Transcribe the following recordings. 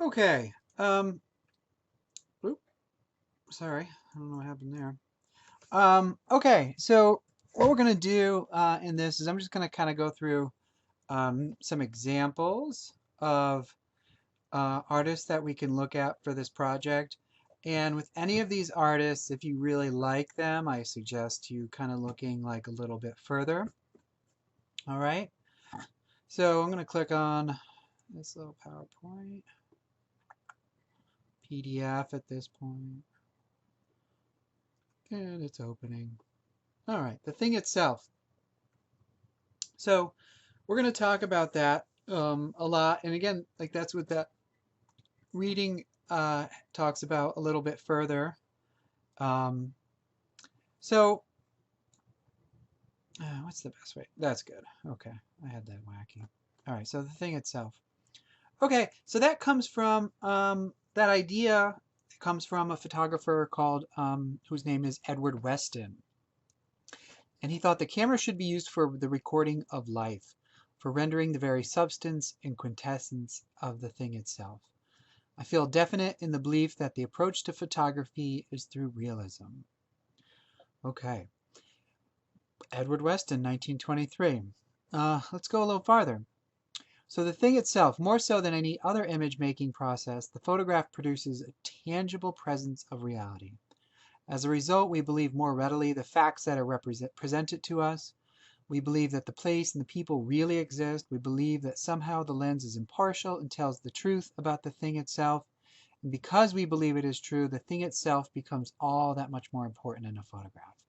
Okay. Oop, sorry. I don't know what happened there. Okay. So what we're gonna do in this is I'm just gonna kind of go through some examples of artists that we can look at for this project. And with any of these artists, if you really like them, I suggest you kind of looking like a little bit further. All right. So I'm gonna click on this little PowerPoint PDF at this point, and it's opening. All right, the thing itself. So we're going to talk about that a lot. And again, like that's what that reading talks about a little bit further. Um, so what's the best way? That's good. Okay, I had that wacky. All right, so the thing itself. Okay, so that comes from that idea comes from a photographer called whose name is Edward Weston. And he thought the camera should be used for the recording of life, for rendering the very substance and quintessence of the thing itself. I feel definite in the belief that the approach to photography is through realism. Okay, Edward Weston, 1923. Let's go a little farther. So the thing itself, more so than any other image making process, the photograph produces a tangible presence of reality. As a result, we believe more readily the facts that are presented to us. We believe that the place and the people really exist. We believe that somehow the lens is impartial and tells the truth about the thing itself. And because we believe it is true, the thing itself becomes all that much more important in a photograph.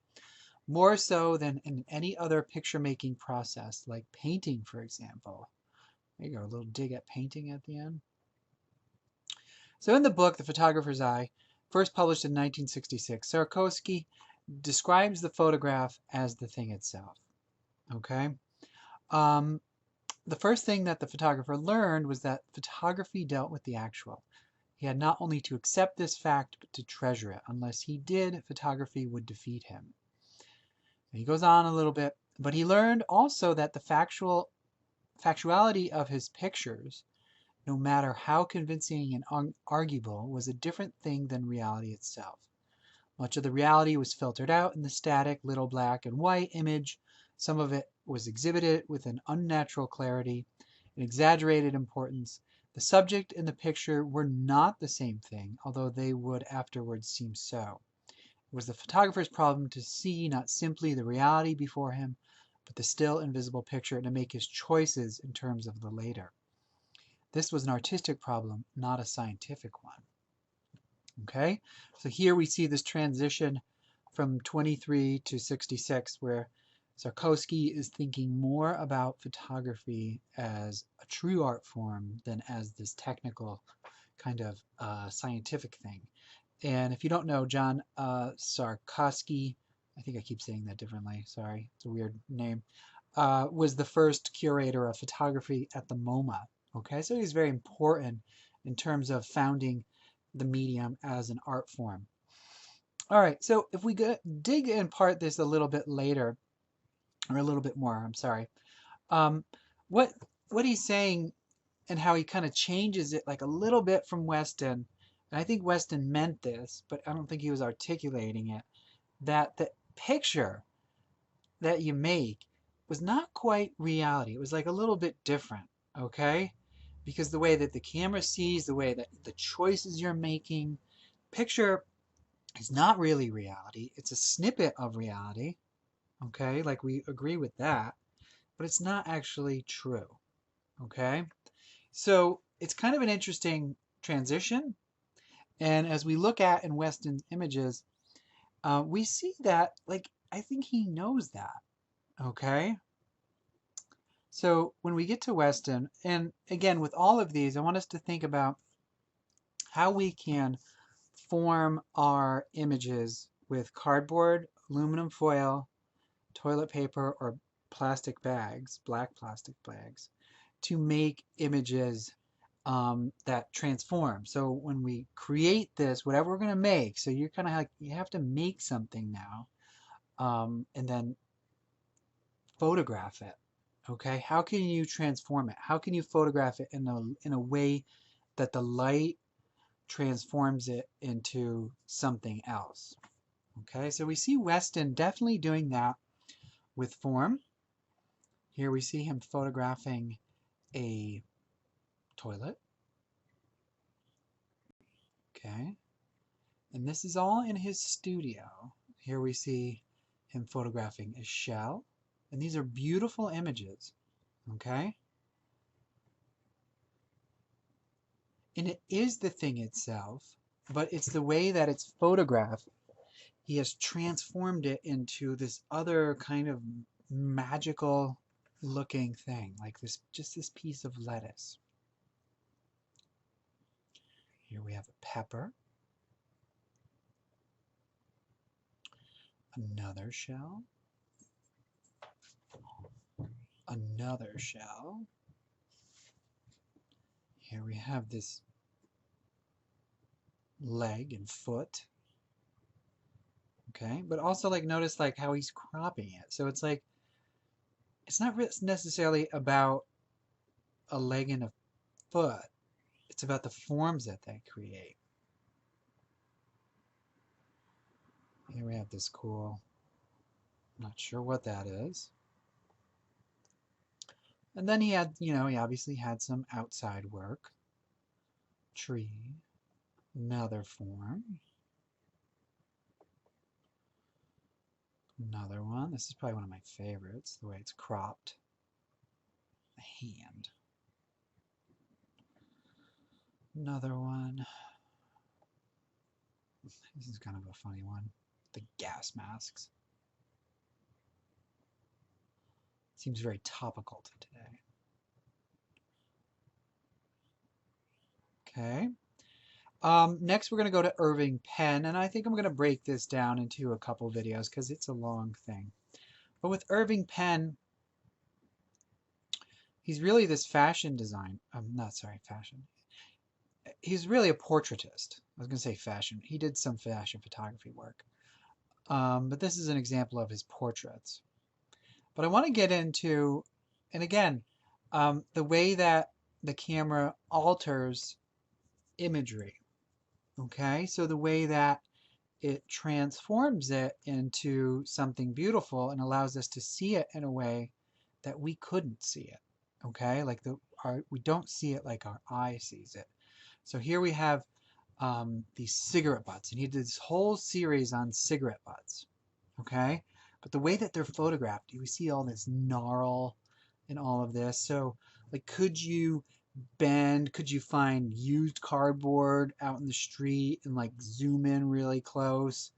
More so than in any other picture making process, like painting, for example. There you go, a little dig at painting at the end. So in the book, The Photographer's Eye, first published in 1966, Sarakowski describes the photograph as the thing itself. Okay? Um, the first thing that the photographer learned was that photography dealt with the actual. He had not only to accept this fact, but to treasure it. Unless he did, photography would defeat him. And he goes on a little bit, but he learned also that the factuality of his pictures, no matter how convincing and arguable, was a different thing than reality itself. Much of the reality was filtered out in the static little black and white image. Some of it was exhibited with an unnatural clarity, an exaggerated importance. The subject and the picture were not the same thing, although they would afterwards seem so. It was the photographer's problem to see not simply the reality before him, but the still invisible picture, and to make his choices in terms of the later. This was an artistic problem, not a scientific one. Okay, so here we see this transition from 23 to 66, where Sarkowski is thinking more about photography as a true art form than as this technical kind of scientific thing. And if you don't know, John Sarkowski, I think I keep saying that differently, sorry, it's a weird name, was the first curator of photography at the MoMA. Okay, so he's very important in terms of founding the medium as an art form. All right, so if we dig and part this a little bit later, or a little bit more, I'm sorry, um, what what he's saying and how he kind of changes it like a little bit from Weston, and I think Weston meant this, but I don't think he was articulating it, that the picture that you make was not quite reality. It was like a little bit different, okay? Because the way that the camera sees, the way that the choices you're making, picture is not really reality. It's a snippet of reality, okay? Like we agree with that, but it's not actually true, okay? So it's kind of an interesting transition. And as we look at in Weston's images, we see that, like, I think he knows that, okay? So when we get to Weston, and again, with all of these, I want us to think about how we can form our images with cardboard, aluminum foil, toilet paper, or plastic bags, black plastic bags, to make images that transform. So when we create this, whatever we're going to make, so you're kind of like, you have to make something now, and then photograph it. Okay, how can you transform it? How can you photograph it in a way that the light transforms it into something else. Okay, so we see Weston definitely doing that with form. Here we see him photographing a toilet. Okay, and this is all in his studio. Here we see him photographing a shell, and these are beautiful images. Okay, and it is the thing itself, but it's the way that it's photographed. He has transformed it into this other kind of magical looking thing, like just this piece of lettuce. Here we have a pepper, another shell, another shell. Here we have this leg and foot. Okay, but also like notice like how he's cropping it. So it's like, it's not necessarily about a leg and a foot. It's about the forms that they create. Here we have this cool, I'm not sure what that is. And then he had, he obviously had some outside work. Tree, another form. Another one. This is probably one of my favorites, the way it's cropped. The hand. Another one. This is kind of a funny one. The gas masks. Seems very topical to today. Okay. Next we're going to go to Irving Penn, and I think I'm going to break this down into a couple videos because it's a long thing. But with Irving Penn, he's really this fashion design. Fashion. He's really a portraitist. I was going to say fashion. He did some fashion photography work. But this is an example of his portraits. But I want to get into, and again, the way that the camera alters imagery. Okay, so the way that it transforms it into something beautiful and allows us to see it in a way that we couldn't see it. Okay, like we don't see it like our eye sees it. So here we have these cigarette butts, and he did this whole series on cigarette butts. Okay, but the way that they're photographed, you see all this gnarl and all of this. So like, could you find used cardboard out in the street and like zoom in really close,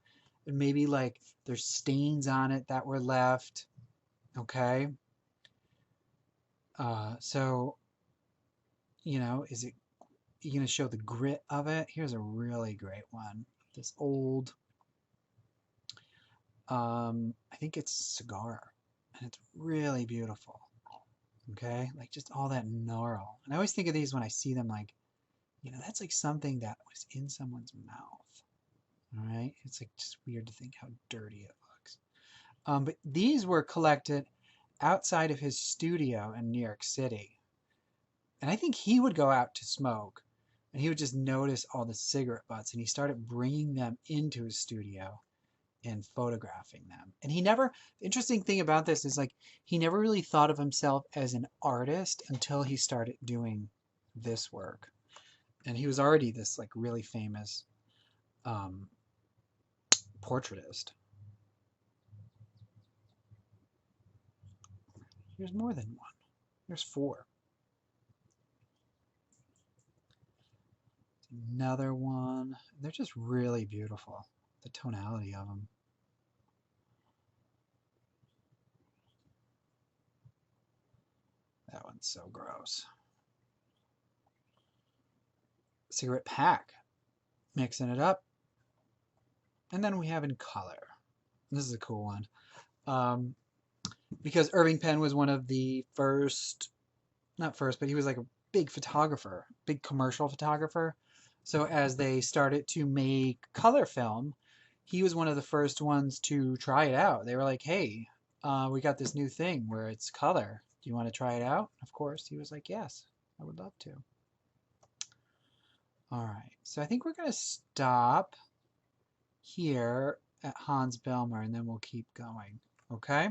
and maybe like there's stains on it that were left. Okay, so is it, you gonna show the grit of it? Here's a really great one, this old I think it's cigar, and it's really beautiful. Okay, like just all that gnarl. And I always think of these when I see them, like, that's like something that was in someone's mouth. All right, it's like just weird to think how dirty it looks. But these were collected outside of his studio in New York City. And I think he would go out to smoke, and he would just notice all the cigarette butts, and he started bringing them into his studio and photographing them. And the interesting thing about this is like, he never really thought of himself as an artist until he started doing this work. And he was already this like really famous portraitist. There's more than one. There's 4. Another one. They're just really beautiful. The tonality of them. That one's so gross. Cigarette pack. Mixing it up. And then we have in color. This is a cool one. Because Irving Penn was one of the first, not first, but he was like a big photographer, big commercial photographer. So as they started to make color film, he was one of the first ones to try it out. They were like, hey, we got this new thing where it's color. Do you want to try it out? Of course, he was like, yes, I would love to. All right, so I think we're going to stop here at Hans Belmer, and then we'll keep going. Okay?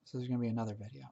So there's going to be another video.